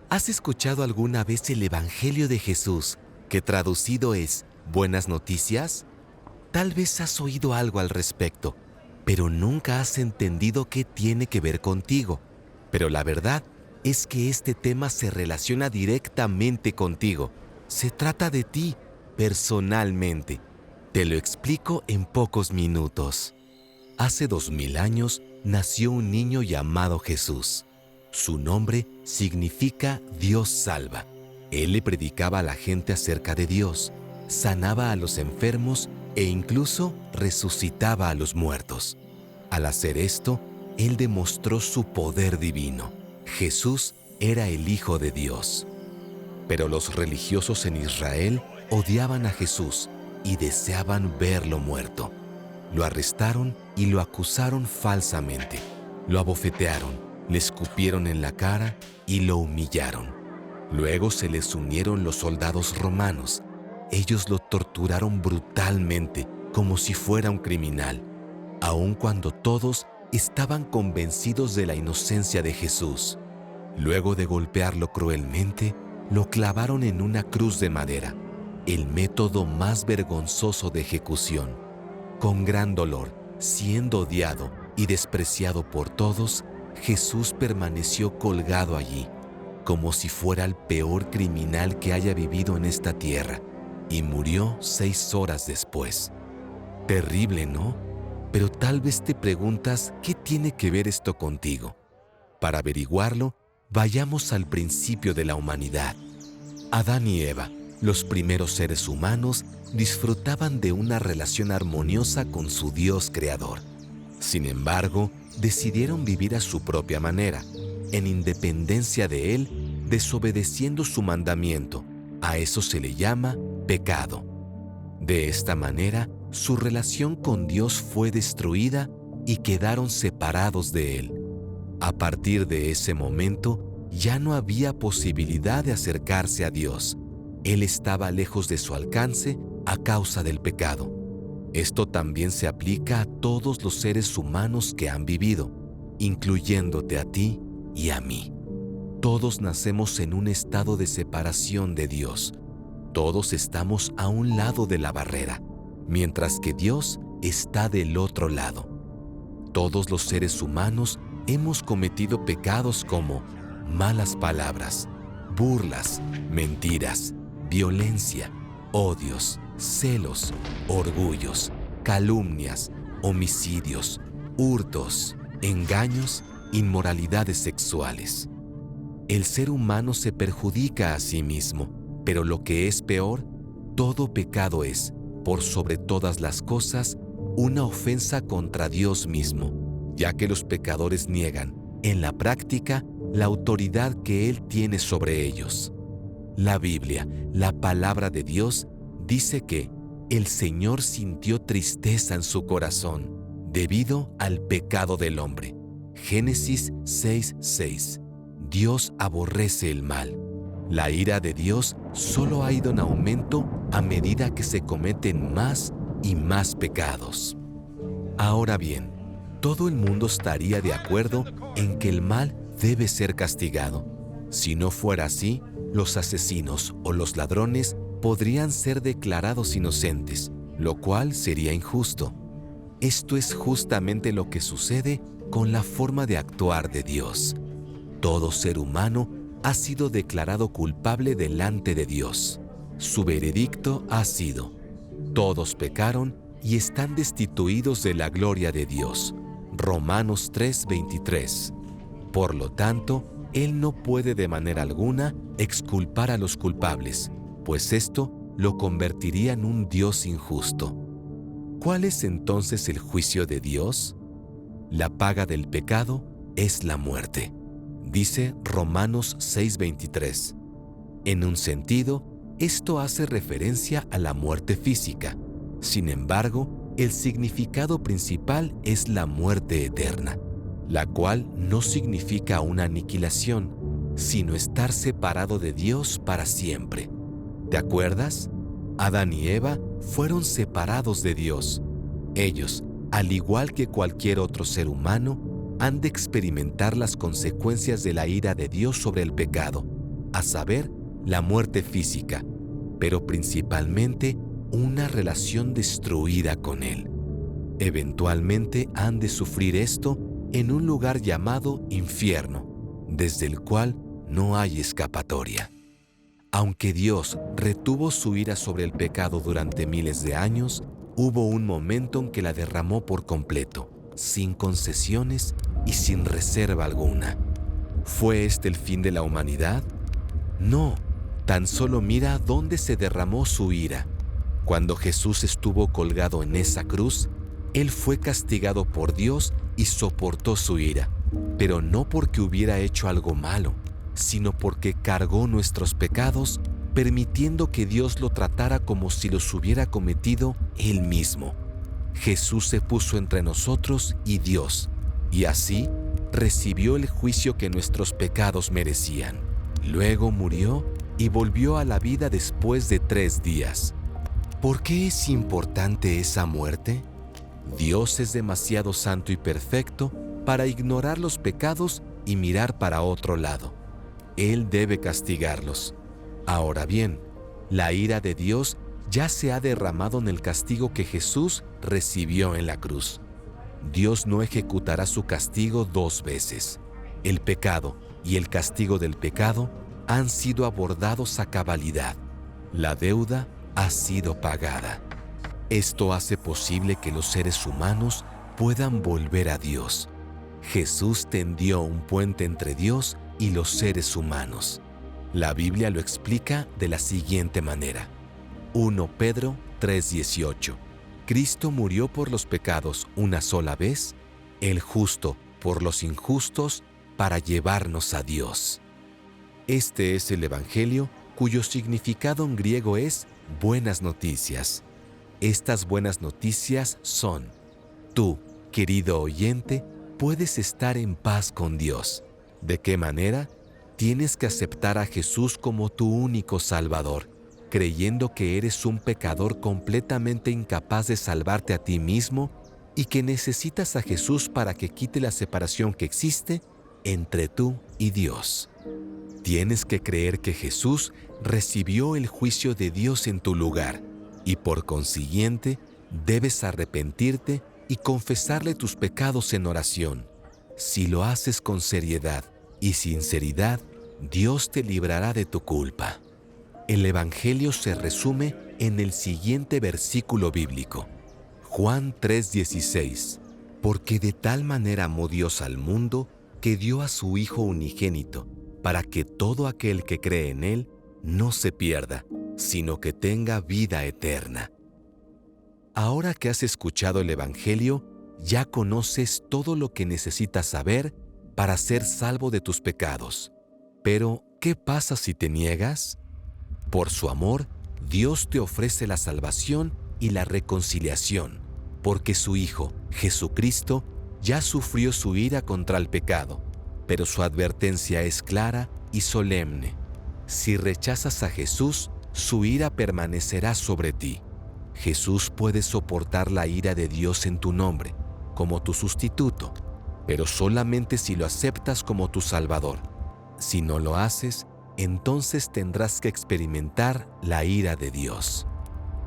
¿Has escuchado alguna vez el Evangelio de Jesús, que traducido es Buenas Noticias? Tal vez has oído algo al respecto, pero nunca has entendido qué tiene que ver contigo. Pero la verdad es que este tema se relaciona directamente contigo. Se trata de ti, personalmente. Te lo explico en pocos minutos. Hace 2000 años nació un niño llamado Jesús. Su nombre significa Dios salva. Él le predicaba a la gente acerca de Dios, sanaba a los enfermos e incluso resucitaba a los muertos. Al hacer esto, Él demostró su poder divino. Jesús era el Hijo de Dios. Pero los religiosos en Israel odiaban a Jesús y deseaban verlo muerto. Lo arrestaron y lo acusaron falsamente. Lo abofetearon, le escupieron en la cara y lo humillaron. Luego se les unieron los soldados romanos. Ellos lo torturaron brutalmente, como si fuera un criminal, aun cuando todos estaban convencidos de la inocencia de Jesús. Luego de golpearlo cruelmente, lo clavaron en una cruz de madera, el método más vergonzoso de ejecución. Con gran dolor, siendo odiado y despreciado por todos, Jesús permaneció colgado allí, como si fuera el peor criminal que haya vivido en esta tierra, y murió 6 horas después. Terrible, ¿no? Pero tal vez te preguntas, ¿qué tiene que ver esto contigo? Para averiguarlo, vayamos al principio de la humanidad. Adán y Eva, los primeros seres humanos, disfrutaban de una relación armoniosa con su Dios creador. Sin embargo, decidieron vivir a su propia manera, en independencia de Él, desobedeciendo su mandamiento. A eso se le llama pecado. De esta manera, su relación con Dios fue destruida y quedaron separados de Él. A partir de ese momento, ya no había posibilidad de acercarse a Dios. Él estaba lejos de su alcance a causa del pecado. Esto también se aplica a todos los seres humanos que han vivido, incluyéndote a ti y a mí. Todos nacemos en un estado de separación de Dios. Todos estamos a un lado de la barrera, mientras que Dios está del otro lado. Todos los seres humanos hemos cometido pecados como malas palabras, burlas, mentiras, violencia, odios, celos, orgullos, calumnias, homicidios, hurtos, engaños, inmoralidades sexuales. El ser humano se perjudica a sí mismo, pero lo que es peor, todo pecado es, por sobre todas las cosas, una ofensa contra Dios mismo, ya que los pecadores niegan, en la práctica, la autoridad que Él tiene sobre ellos. La Biblia, la palabra de Dios, dice que el Señor sintió tristeza en su corazón debido al pecado del hombre. Génesis 6:6. Dios aborrece el mal. La ira de Dios solo ha ido en aumento a medida que se cometen más y más pecados. Ahora bien, todo el mundo estaría de acuerdo en que el mal debe ser castigado. Si no fuera así, los asesinos o los ladrones podrían ser declarados inocentes, lo cual sería injusto. Esto es justamente lo que sucede con la forma de actuar de Dios. Todo ser humano ha sido declarado culpable delante de Dios. Su veredicto ha sido: todos pecaron y están destituidos de la gloria de Dios. Romanos 3:23. Por lo tanto, Él no puede de manera alguna exculpar a los culpables, pues esto lo convertiría en un Dios injusto. ¿Cuál es entonces el juicio de Dios? La paga del pecado es la muerte, dice Romanos 6:23. En un sentido, esto hace referencia a la muerte física. Sin embargo, el significado principal es la muerte eterna, la cual no significa una aniquilación, sino estar separado de Dios para siempre. ¿Te acuerdas? Adán y Eva fueron separados de Dios. Ellos, al igual que cualquier otro ser humano, han de experimentar las consecuencias de la ira de Dios sobre el pecado. a saber, la muerte física, pero principalmente una relación destruida con Él. Eventualmente han de sufrir esto en un lugar llamado infierno, desde el cual no hay escapatoria. Aunque Dios retuvo su ira sobre el pecado durante miles de años, hubo un momento en que la derramó por completo, sin concesiones y sin reserva alguna. ¿Fue este el fin de la humanidad? No, tan solo mira dónde se derramó su ira. Cuando Jesús estuvo colgado en esa cruz, Él fue castigado por Dios y soportó su ira, pero no porque hubiera hecho algo malo, sino porque cargó nuestros pecados, permitiendo que Dios lo tratara como si los hubiera cometido Él mismo. Jesús se puso entre nosotros y Dios, y así recibió el juicio que nuestros pecados merecían. Luego murió y volvió a la vida después de 3 días. ¿Por qué es importante esa muerte? Dios es demasiado santo y perfecto para ignorar los pecados y mirar para otro lado. Él debe castigarlos. Ahora bien, la ira de Dios ya se ha derramado en el castigo que Jesús recibió en la cruz. Dios no ejecutará su castigo 2 veces. El pecado y el castigo del pecado han sido abordados a cabalidad. La deuda ha sido pagada. Esto hace posible que los seres humanos puedan volver a Dios. Jesús tendió un puente entre Dios y los seres humanos. La Biblia lo explica de la siguiente manera. 1 Pedro 3:18. Cristo murió por los pecados una sola vez, el justo por los injustos, para llevarnos a Dios. Este es el Evangelio cuyo significado en griego es buenas noticias. Estas buenas noticias son: tú, querido oyente, puedes estar en paz con Dios. ¿De qué manera? Tienes que aceptar a Jesús como tu único Salvador, creyendo que eres un pecador completamente incapaz de salvarte a ti mismo y que necesitas a Jesús para que quite la separación que existe entre tú y Dios. Tienes que creer que Jesús recibió el juicio de Dios en tu lugar y por consiguiente debes arrepentirte y confesarle tus pecados en oración. Si lo haces con seriedad y sinceridad, Dios te librará de tu culpa. El Evangelio se resume en el siguiente versículo bíblico. Juan 3:16. Porque de tal manera amó Dios al mundo que dio a su Hijo unigénito, para que todo aquel que cree en Él no se pierda, sino que tenga vida eterna. Ahora que has escuchado el Evangelio, ya conoces todo lo que necesitas saber para ser salvo de tus pecados. Pero, ¿qué pasa si te niegas? Por su amor, Dios te ofrece la salvación y la reconciliación, porque su Hijo, Jesucristo, ya sufrió su ira contra el pecado, pero su advertencia es clara y solemne. Si rechazas a Jesús, su ira permanecerá sobre ti. Jesús puede soportar la ira de Dios en tu nombre, como tu sustituto, pero solamente si lo aceptas como tu Salvador. Si no lo haces, entonces tendrás que experimentar la ira de Dios.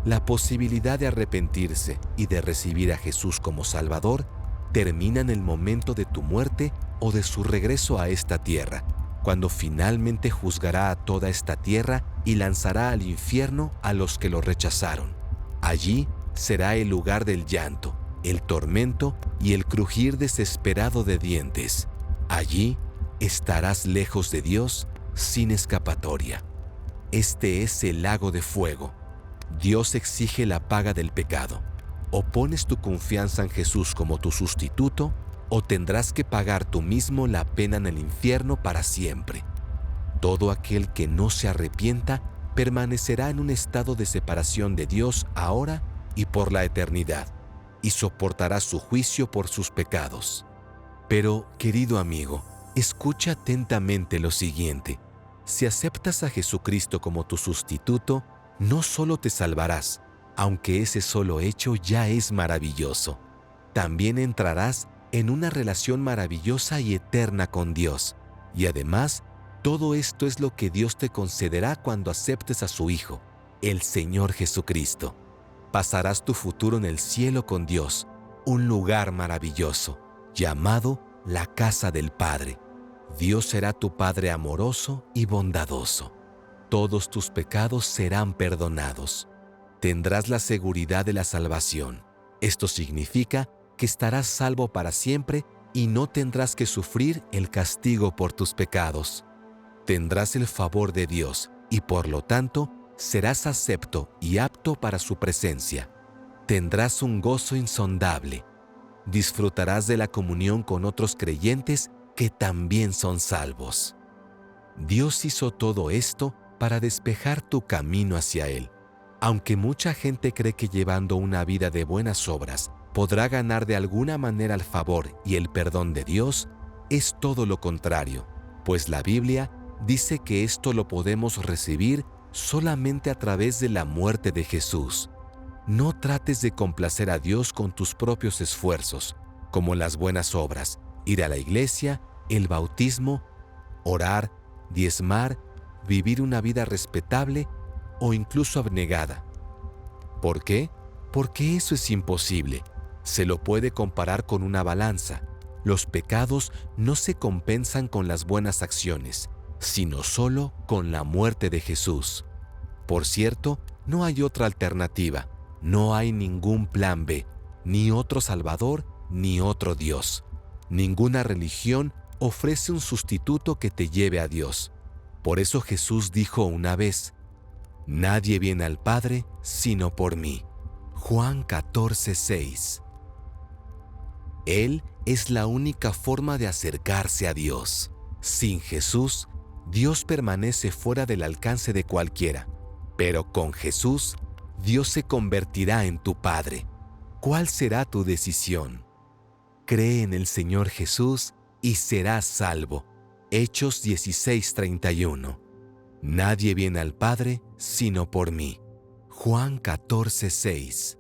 La posibilidad de arrepentirse y de recibir a Jesús como Salvador termina en el momento de tu muerte o de su regreso a esta tierra, cuando finalmente juzgará a toda esta tierra y lanzará al infierno a los que lo rechazaron. Allí será el lugar del llanto, el tormento y el crujir desesperado de dientes. Allí estarás lejos de Dios, sin escapatoria. Este es el lago de fuego. Dios exige la paga del pecado. O pones tu confianza en Jesús como tu sustituto, o tendrás que pagar tú mismo la pena en el infierno para siempre. Todo aquel que no se arrepienta permanecerá en un estado de separación de Dios ahora y por la eternidad, y soportará su juicio por sus pecados. Pero, querido amigo, escucha atentamente lo siguiente. Si aceptas a Jesucristo como tu sustituto, no solo te salvarás, aunque ese solo hecho ya es maravilloso. También entrarás en una relación maravillosa y eterna con Dios, y además Todo esto es lo que Dios te concederá cuando aceptes a su Hijo, el Señor Jesucristo. Pasarás tu futuro en el cielo con Dios, un lugar maravilloso, llamado la casa del Padre. Dios será tu Padre amoroso y bondadoso. Todos tus pecados serán perdonados. Tendrás la seguridad de la salvación. Esto significa que estarás salvo para siempre y no tendrás que sufrir el castigo por tus pecados. Tendrás el favor de Dios y por lo tanto serás acepto y apto para su presencia. Tendrás un gozo insondable. Disfrutarás de la comunión con otros creyentes que también son salvos. Dios hizo todo esto para despejar tu camino hacia Él. Aunque mucha gente cree que llevando una vida de buenas obras podrá ganar de alguna manera el favor y el perdón de Dios, es todo lo contrario, pues la Biblia dice que esto lo podemos recibir solamente a través de la muerte de Jesús. No trates de complacer a Dios con tus propios esfuerzos, como las buenas obras, ir a la iglesia, el bautismo, orar, diezmar, vivir una vida respetable o incluso abnegada. ¿Por qué? Porque eso es imposible. Se lo puede comparar con una balanza. Los pecados no se compensan con las buenas acciones, sino solo con la muerte de Jesús. Por cierto, no hay otra alternativa. No hay ningún plan B, ni otro Salvador, ni otro Dios. Ninguna religión ofrece un sustituto que te lleve a Dios. Por eso Jesús dijo una vez: «Nadie viene al Padre sino por mí». Juan 14:6. Él es la única forma de acercarse a Dios. Sin Jesús, Dios permanece fuera del alcance de cualquiera. Pero con Jesús, Dios se convertirá en tu Padre. ¿Cuál será tu decisión? Cree en el Señor Jesús y serás salvo. Hechos 16:31. Nadie viene al Padre sino por mí. Juan 14:6.